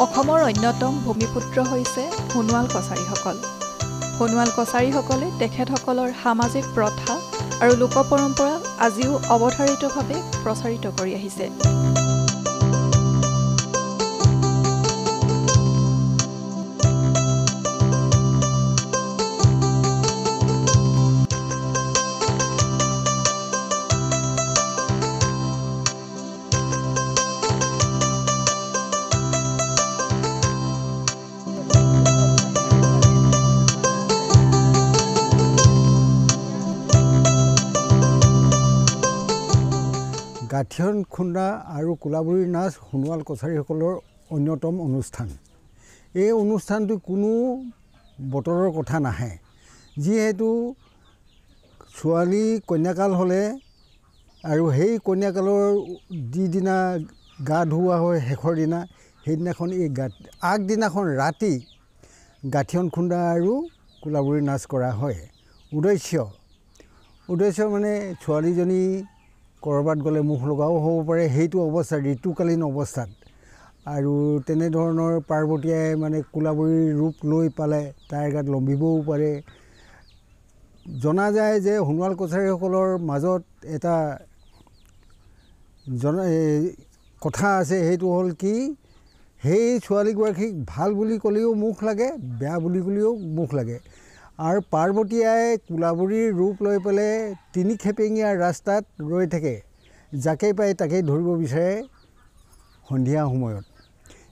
অসমৰ অন্যতম ভূমিপুত্ৰ হৈছে সোণোৱাল কছাৰীসকল। সোণোৱাল কছাৰীসকলে তেখেতসকলৰ সামাজিক প্ৰথা আৰু লোক পৰম্পৰা আজিও অৱধাৰিতভাৱে প্ৰচাৰিত কৰি আহিছে। গাঠিয়ন খুন্দা আৰু কোলাবুৰী নাচ সোণোৱাল কছাৰীসকলৰ অন্যতম অনুষ্ঠান। এই অনুষ্ঠানটো কোনো বতৰৰ কথা নাহে, যিহেতু ছোৱালী কন্যাকাল হ'লে আৰু সেই কন্যাকালৰ যিদিনা গা ধুওৱা হয় শেষৰ দিনা, সেইদিনাখন আগদিনাখন ৰাতি গাঠিয়ন খুন্দা আৰু কোলাবুৰী নাচ কৰা হয়। উদ্দেশ্য মানে ছোৱালীজনী ক'ৰবাত গ'লে মুখ লগাও হ'ব পাৰে, সেইটো অৱস্থাত ঋতুকালীন অৱস্থাত, আৰু তেনেধৰণৰ পাৰ্বতীয়ে মানে কোলাবৰীৰ ৰূপ লৈ পালে তাইৰ গাত লম্বিবও পাৰে। জনা যায় যে সোণোৱাল কছাৰীসকলৰ মাজত এটা কথা আছে, সেইটো হ'ল কি, সেই ছোৱালীগৰাকীক ভাল বুলি ক'লেও মুখ লাগে, বেয়া বুলি ক'লেও মুখ লাগে। আৰু পাৰ্বতীয়াই কোলাবৰীৰ ৰূপ লৈ পেলাই তিনি খেপেঙীয়া ৰাস্তাত ৰৈ থাকে, যাকেই পায় তাকেই ধৰিব বিচাৰে সন্ধিয়া সময়ত।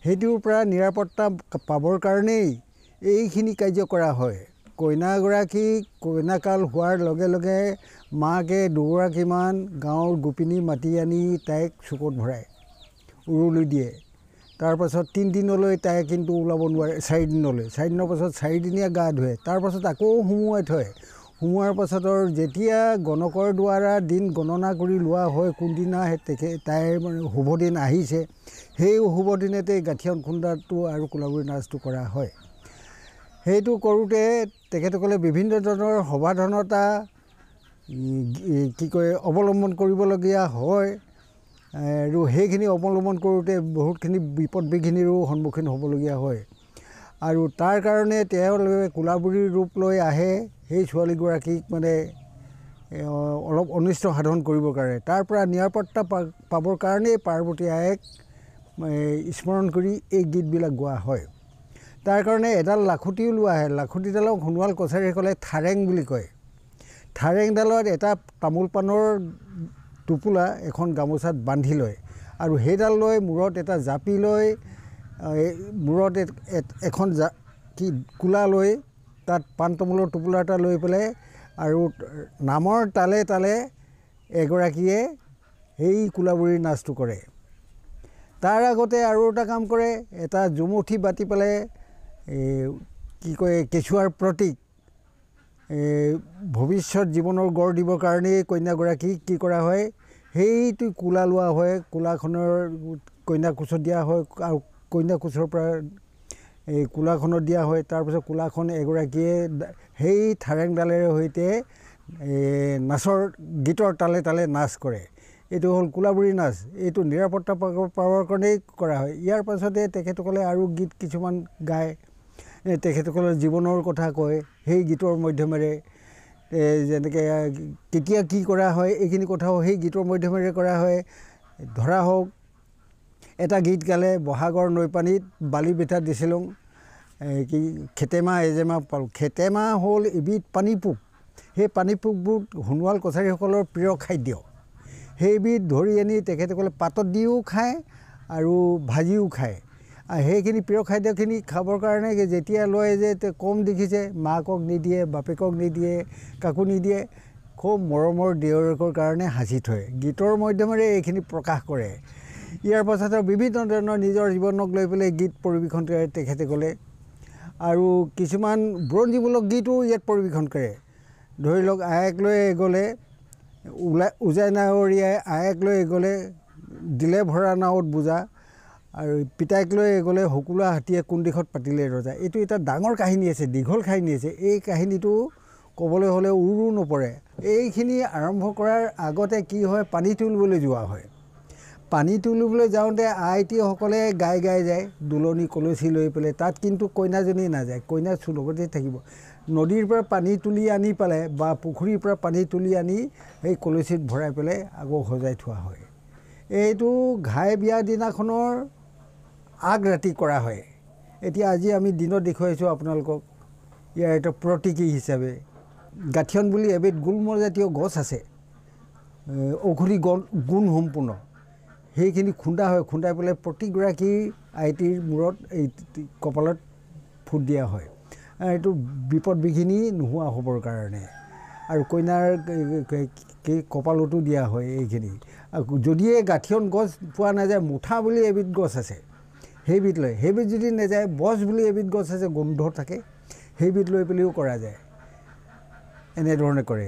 সেইটোৰ পৰা নিৰাপত্তা পাবৰ কাৰণেই এইখিনি কাৰ্য কৰা হয়। কইনাগৰাকীক কইনাকাল হোৱাৰ লগে লগে মাকে দুগৰাকীমান গাঁৱৰ গোপিনী মাতি আনি তাইক চুকত ভৰাই উৰুলি দিয়ে। তাৰপাছত 3 দিনলৈ তাই কিন্তু ওলাব নোৱাৰে, 4 দিনলৈ। 4 দিনৰ পাছত 4দিনীয়া গা ধুৱে, তাৰপাছত আকৌ সুমুৱাই থয়। সুমুৱাৰ পাছতৰ যেতিয়া গণকৰ দ্বাৰা দিন গণনা কৰি লোৱা হয় কোনদিনা তাইৰ মানে শুভ দিন আহিছে, সেই শুভ দিনতে গাঠিয়ন খুন্দাটো আৰু কোলাবুৰী নাচটো কৰা হয়। সেইটো কৰোঁতে তেখেতসকলে বিভিন্ন ধৰণৰ সাৱধানতা অৱলম্বন কৰিবলগীয়া হয়, আৰু সেইখিনি অৱলম্বন কৰোঁতে বহুতখিনি বিপদ বিঘিনিৰো সন্মুখীন হ'বলগীয়া হয়। আৰু তাৰ কাৰণে তেওঁলোকে কোলাবুৰীৰ ৰূপ লৈ আহে সেই ছোৱালীগৰাকীক মানে অলপ অনিষ্ট সাধন কৰিবৰ কাৰণে। তাৰ পৰা নিৰাপত্তা পাবৰ কাৰণেই পাৰ্বতী আইক স্মৰণ কৰি এই গীতবিলাক গোৱা হয়। তাৰ কাৰণে এডাল লাখুটিও লোৱা আহে। লাখুটিডালক সোণোৱাল কছাৰীসকলে থাৰেং বুলি কয়। থাৰেংডালত এটা তামোল পাণৰ টোপোলা এখন গামোচাত বান্ধি লয়, আৰু সেইডাল লৈ মূৰত এটা জাপি লৈ, মূৰত এখন কোলা লৈ তাত পাণ তামোলৰ টোপোলা এটা লৈ পেলাই, আৰু নামৰ তালে তালে এগৰাকীয়ে সেই কোলাবুৰীৰ নাচটো কৰে। তাৰ আগতে আৰু এটা কাম কৰে, এটা জুমুঠি বাতি পেলাই কেঁচুৱাৰ প্ৰতীক, ভৱিষ্যত জীৱনৰ গঢ় দিবৰ কাৰণেই কন্যাগৰাকীক কি কৰা হয়, সেইটো কোলা লোৱা হয়। কোলাখনৰ কইনা কোচত দিয়া হয়, আৰু কইনা কোচৰ পৰা এই কোলাখনত দিয়া হয়। তাৰপিছত কোলাখন এগৰাকীয়ে সেই থাৰেংডালেৰে সৈতে নাচৰ গীতৰ তালে তালে নাচ কৰে। এইটো হ'ল কোলাবুৰী নাচ। এইটো নিৰাপত্তা পাবৰ কাৰণেই কৰা হয়। ইয়াৰ পাছতে তেখেতসকলে আৰু গীত কিছুমান গায়, তেখেতসকলৰ জীৱনৰ কথা কয় সেই গীতৰ মাধ্যমেৰে। যেনেকৈ কেতিয়া কি কৰা হয় এইখিনি কথাও সেই গীতৰ মাধ্যমেৰে কৰা হয়। ধৰা হওক, এটা গীত গালে, বহাগৰ নৈপানীত বালি বেটা দিছিলোঁ, খেতেমা এজেমা পালোঁ। খেতেমা হ'ল এবিধ পানী পোক। সেই পানী পোকবোৰ সোণোৱাল কছাৰীসকলৰ প্ৰিয় খাদ্য। সেইবিধ ধৰি আনি তেখেতসকলে পাতত দিও খায় আৰু ভাজিও খায়। আৰু সেইখিনি প্ৰিয় খাদ্যখিনি খাবৰ কাৰণে যেতিয়া লয় যে কম দেখিছে, মাকক নিদিয়ে, বাপেকক নিদিয়ে, কাকো নিদিয়ে, খুব মৰমৰ দেউৰেকৰ কাৰণে সাঁচি থয়। গীতৰ মাধ্যমেৰে এইখিনি প্ৰকাশ কৰে। ইয়াৰ পাছতে বিভিন্ন ধৰণৰ নিজৰ জীৱনক লৈ পেলাই গীত পৰিৱেশন কৰে তেখেতসকলে, আৰু কিছুমান বুৰঞ্জীমূলক গীতো ইয়াত পৰিৱেশন কৰে। ধৰি লওক, আয়েক লৈ গ'লে উজাই নাৱৰীয়াই আয়েক লৈ গ'লে দিলে ভৰা নাৱত বোজা, আৰু পিতাইক লৈ গ'লে শুকুলা হাতীয়ে কোন দিশত পাতিলে ৰজা। এইটো এটা ডাঙৰ কাহিনী আছে, দীঘল কাহিনী আছে। এই কাহিনীটো ক'বলৈ হ'লে উৰো নপৰে। এইখিনি আৰম্ভ কৰাৰ আগতে কি হয়, পানী তুলিবলৈ যোৱা হয়। পানী তুলিবলৈ যাওঁতে আইটিসকলে গাই যায় দুলনি কলচী লৈ পেলাই তাত কিন্তু কইনাজনী নাযায় কইনা লগতে থাকিব নদীৰ পৰা পানী তুলি আনি পেলাই বা পুখুৰীৰ পৰা পানী তুলি আনি এই কলচীত ভৰাই পেলাই আকৌ সজাই থোৱা হয় এইটো ঘাই বিয়া দিনাখনৰ আগ ৰাতি কৰা হয় এতিয়া আজি আমি দিনত দেখুৱাইছোঁ আপোনালোকক ইয়াৰ এটা প্ৰতীকী হিচাপে গাঠিয়ন বুলি এবিধ গুলমৰজাতীয় গছ আছে ঔষধি গুণ সম্পূৰ্ণ সেইখিনি খুন্দা হয় খুন্দাই পেলাই প্ৰতিগৰাকী আইটিৰ মূৰত এই কপালত ফুট দিয়া হয় এইটো বিপদ বিঘিনি নোহোৱা হ'বৰ কাৰণে আৰু কইনাৰ কপালতো দিয়া হয় এইখিনি যদিহে গাঠিয়ন গছ পোৱা নাযায় মুঠা বুলি এবিধ গছ আছে সেইবিধ লৈ সেইবিধ যদি নাযায় বছ বুলি এবিধ গছ আছে গোন্ধ থাকে সেইবিধ লৈ পেলাইও কৰা যায় এনেধৰণে কৰে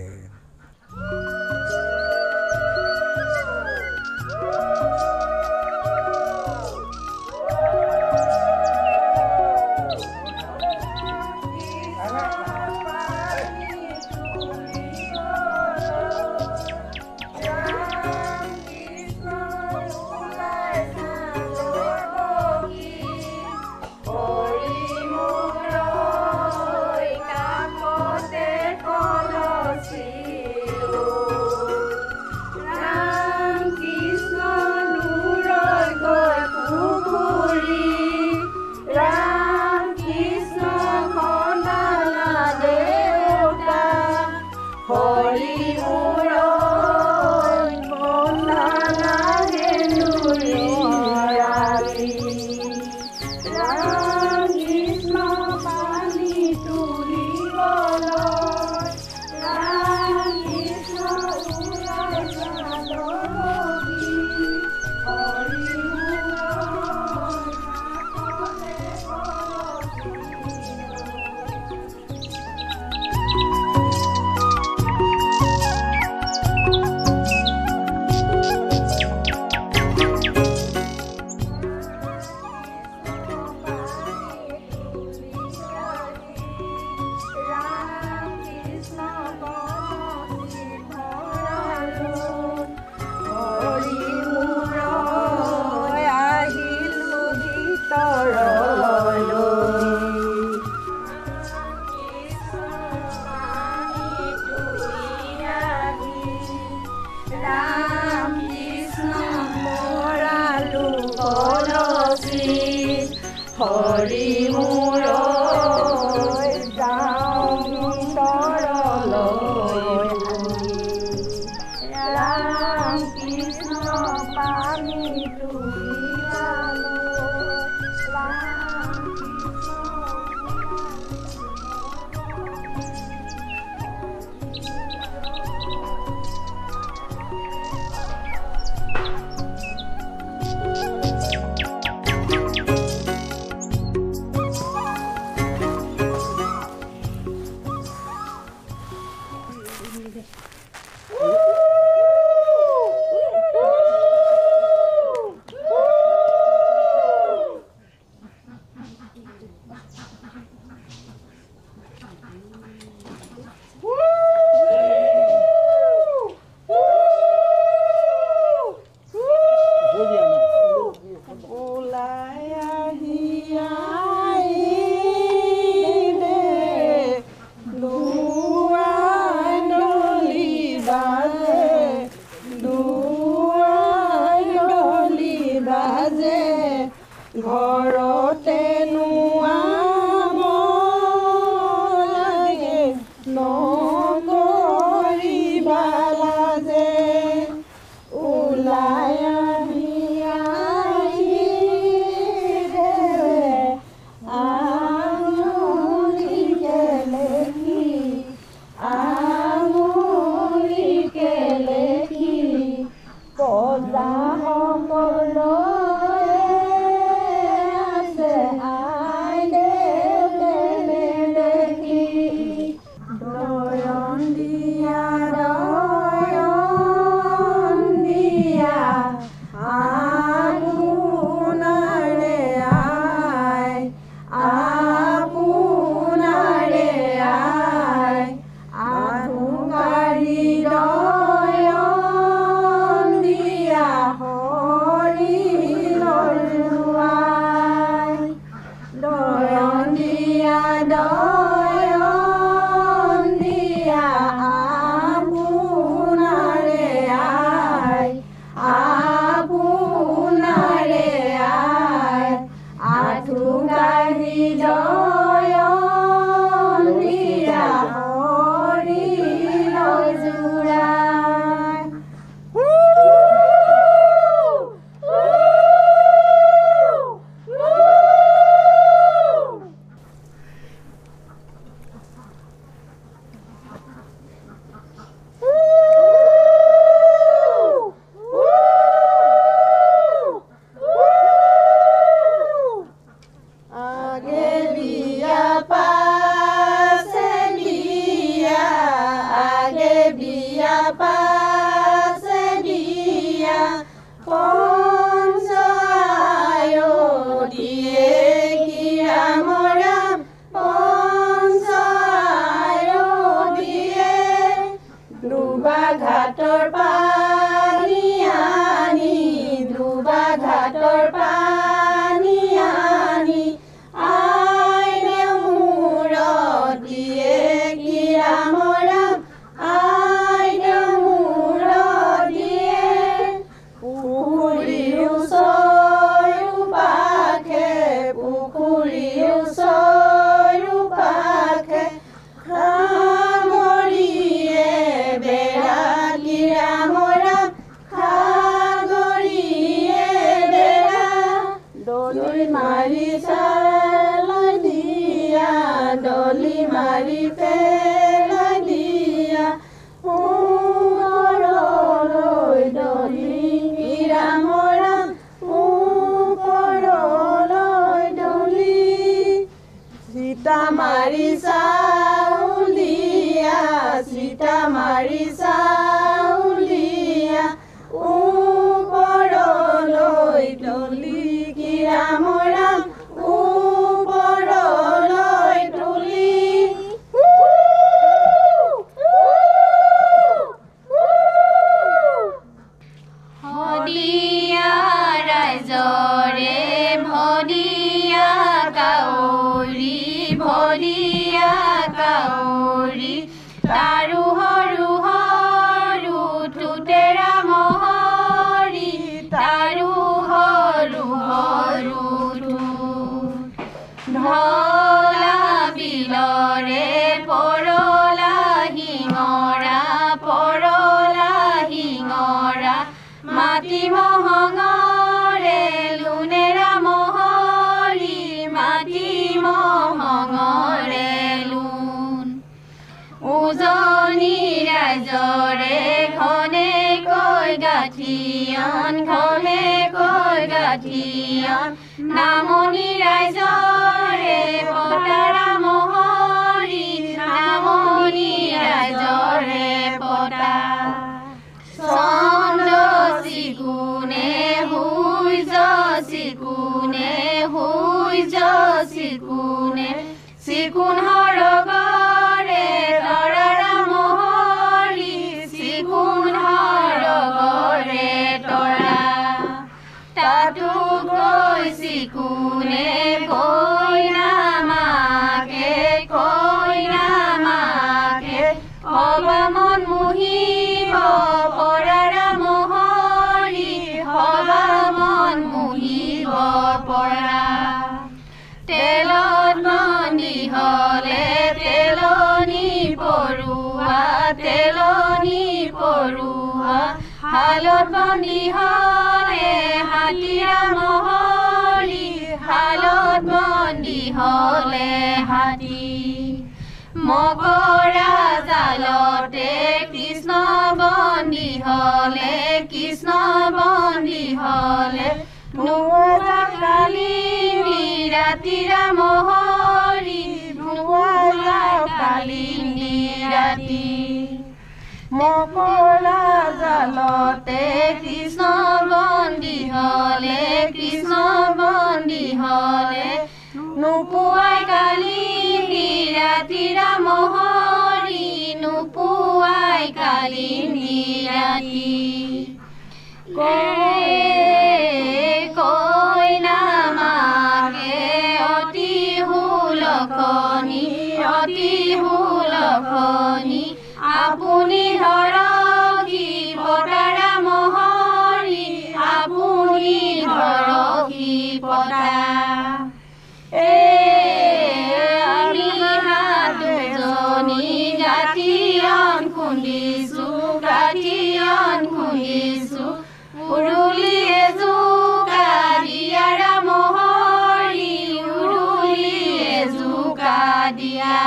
ডলি মাৰি চালাই দিয়া ডলি মাৰি পেলাই দিয়া ওপৰলৈ ডলি ৰাম ৰাম ওপৰলৈ ডলি চিতা মাৰি চাউলীয়া চিতা মাৰি চাউলীয়া ওপৰলৈ ডলি ৰাম ৰাম ওপৰলৈ ডলি হদিয়া ৰাইজৰে ভদিয়া কাউৰী ভদিয়া কাউৰী তাৰু সৰু সৰু ঠোঁটেৰা মহৰি তাৰু সৰু সৰু ঢলা বিলৰে পৰলা শিঙৰা মাটি মহঙৰে লুনেৰা মহৰি মাটি মহঙৰে লুন উজনি ৰাইজৰে ঘনেকৈ গাঠিয়ন নামনি ৰাইজৰে পতাৰা মহৰি নামনি ৰাইজৰে পতা চন্দ্ৰ চিকুনে চিকুন সৰগৰে তৰাৰা মহৰি চিকুন সৰগৰে তৰা তাতো গৈ চিকুনে কইনা মাকে হবা মন মুহিব পৰাৰা মহৰি হবা মন মুহিব পৰা তেলত বন্দি হলে তেলনি পৰুৱা হালত বন্দি হলে হাতীৰা মহৰি হালত বন্দি হলে হাতী মকৰা জালতে কৃষ্ণ বন্দি হলে নুৱা কালি ৰাতিৰা মহৰি নুৱা কালি ৰাতি মকৰা জালতে কৃষ্ণ বন্দি হলে নুপুৱাই কালি ৰাতিৰা মহৰি নুপুৱাই কালি ৰাতি কইনা মাকে অতি হুলখনি আপুনি ধৰকি পতাৰা মহৰি আপুনি ধৰকি পতা আমি দুজনী গাঠিয়ন খুন্দিছো উৰুলি এজোকা দিয়াৰা মহৰি উৰুলি এজোকা দিয়া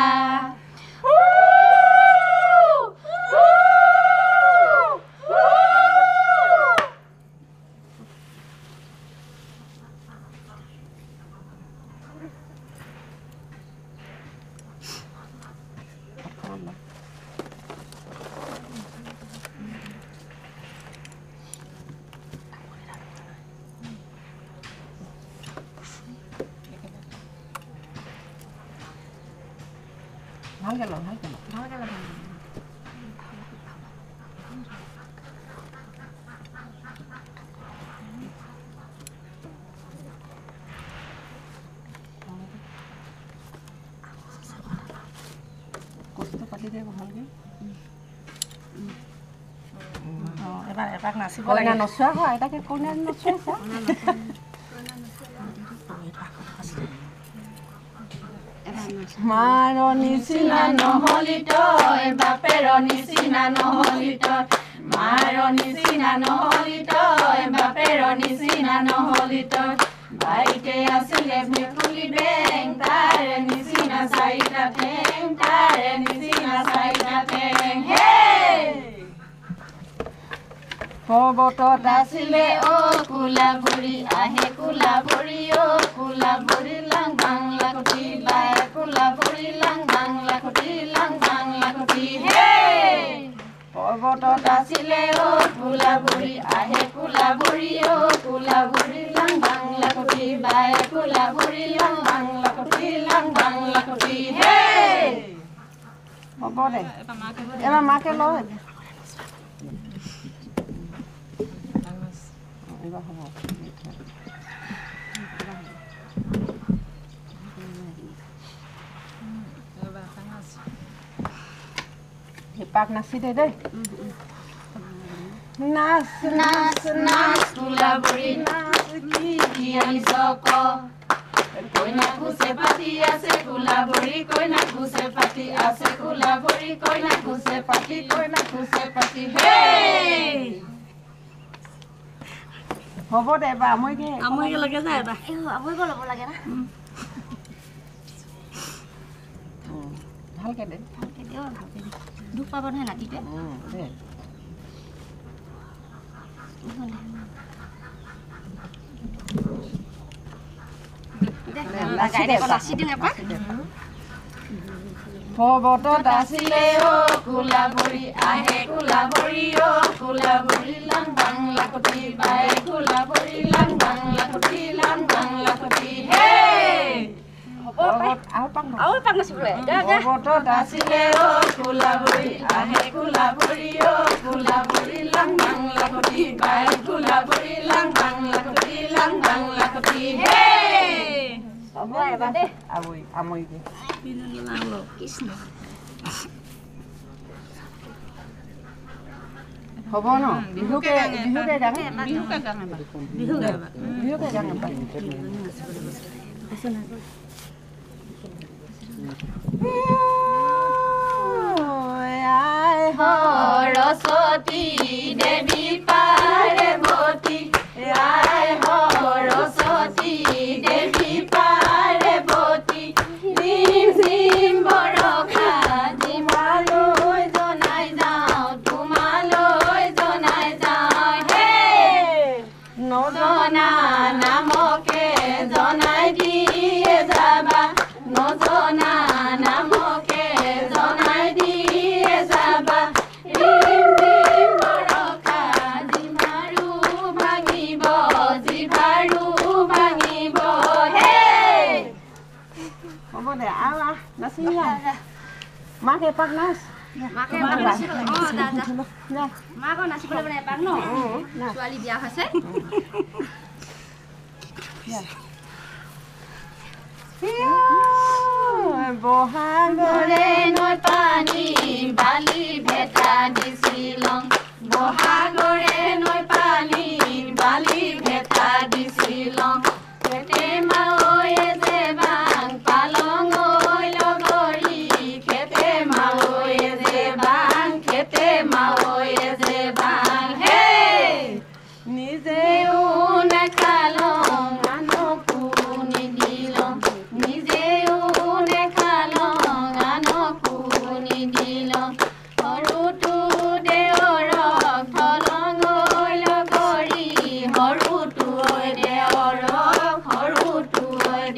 ভালকে ল কষ্ট পাতি দে ভালকে এবাৰ এপাক নাচিব লাগে নচোৱা হয় এটাকে কইনা নচোৱা মাৰ নিচিনা নহলি তই বাপেৰ নিচিনা নহলি তই মাৰ নিচিনা নহলি তই বাপেৰ নিচিনা নহলি তই বাৰীতে আছিলে ভেকুলী বেং তাৰে নিচিনা চাৰিটা ঠেং তাৰে নিচিনা চাৰিটা ঠেং হে পৰ্বতত আছিলে কোলা ভৰি আহে কোলা ভৰি কোলা ভৰি লাং বাংলা কটি বাই কোলা ভৰি লাং বাংলা কটি লাং বাংলা কটি হে পৰ্বতত আছিলে কোলা ভৰি আহে কোলা ভৰি কোলা ভৰি লাং বাংলা কটি বাই কোলা ভৰি লাং বাংলা কটি লাং বাংলা কটি হে হ'ব দে এবাৰ মাকে লয় এবাৰ হ'ব পাক নাচি দে দেই নাচ নাচ নাচ কোলা ভৰি নাচ কি আনিছ ক কইনা খুচে পাতি আছে কোলা ভৰি কইনা খুচে পাতি আছে কোলা ভৰি কইনা খুচে পাতি হে হ'ব দে বা আমৈকে লাগে যায় বা আমৈকে ল'ব লাগে না ভালকে দে ভালকে দে দুখ পাব নহয় নাতিতে পৰ্বতত আছিলে কোলা ভৰি আহে কোলা ভৰি কোলা ভৰি লাং বাংলা কটি বাই কোলা ভৰি লাং বাংলা কটি লাং বাংলা কটি হে পৰ্বতত আছিলে কোলা ভৰি আহে কোলা ভৰি কোলা ভৰি লাং বাংলা কটি বাই কোলা ভৰি লাং বাংলা কটি লাং বাংলা কটি হে আমৈকে হ'ব ন বিহুকে সৰস্বতী দেৱী পাৰ্বতী আই সৰস্বতী দেৱী পাৰ্বতী ৰিম ঝিম বৰষা জিমালৈ জনাই যাওঁ তোমালৈ জনাই যাওঁ হে নজনা নামকে জনাই দিয়ে যাবা নজনা নামকে জনাই দিয়ে যাবা ৰিম ঝিম বৰষা জিভাৰু ভাঙিব জিভাৰু ভাঙিব হে হ'ব দে আৰু নাচি মাকে এপাক নাচ মাকে মাক নাচিবলৈ মানে এপাক ন ছোৱালী বিয়া হৈছে বহাগৰে নৈ পানী বালি ভেটা দিছিলং বহাগৰে নৈ পানী বালি ভেটা দিছিলং খেতে মাৱৈয়ে যে বাং পালং ঐ লগৰী খেতে মাৱৈয়ে যে বাং খেতে মাৱৈয়ে যে বাং হে নিজেও নেখালং আনকো নিদিলং নিজেও নেখালং আনকো নিদিলং সৰুটো দেৱৰক থলং ঐ লগৰী সৰুটো দেৱৰক সৰুটো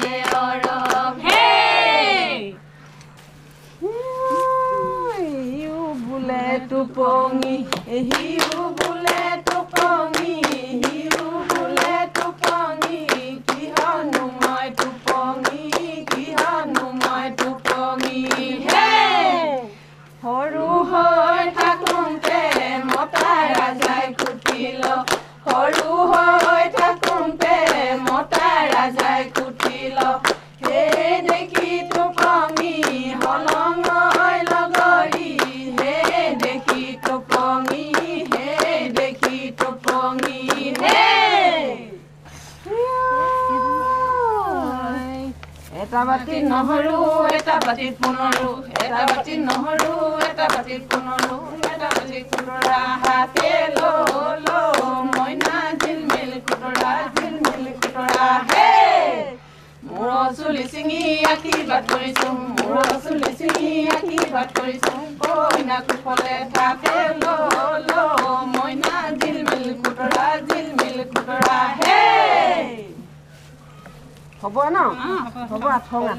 দেৱৰক হে হিউ বোলে টোপঙি হিউ বোলে টোপঙি হিউ বোলে টোপঙি কিহনো মই টোপঙি কিহনো মই টোপঙি হে সৰু হৈ থাকোঁতে মতা ৰাজাই কুটিল সৰু হৈ থাকোঁতে মতা ৰাজাই কুটিল সেই দেখি টোপঙি হলং ঐ লগৰী সেই দেখি টোপঙি সেই দেখি টোপঙি হে এটা বাটিত নহৰু এটা বাটিত পুনৰু এটা বাটিত নহৰু এটা বাটিত পুনৰু এটা বাটিত কুটৰা হাতে লো মইনা ঝিলমিল কুটৰা হে চুলি ছিঙি আশীৰ্বাদ কৰিছোঁ মূৰৰ চুলি ছিঙি আশীৰ্বাদ কৰিছোঁ কইনা কুশলে থাকে মইনা জিলমিল খুতৰা হে হ'ব ন হ'ব আঠঙা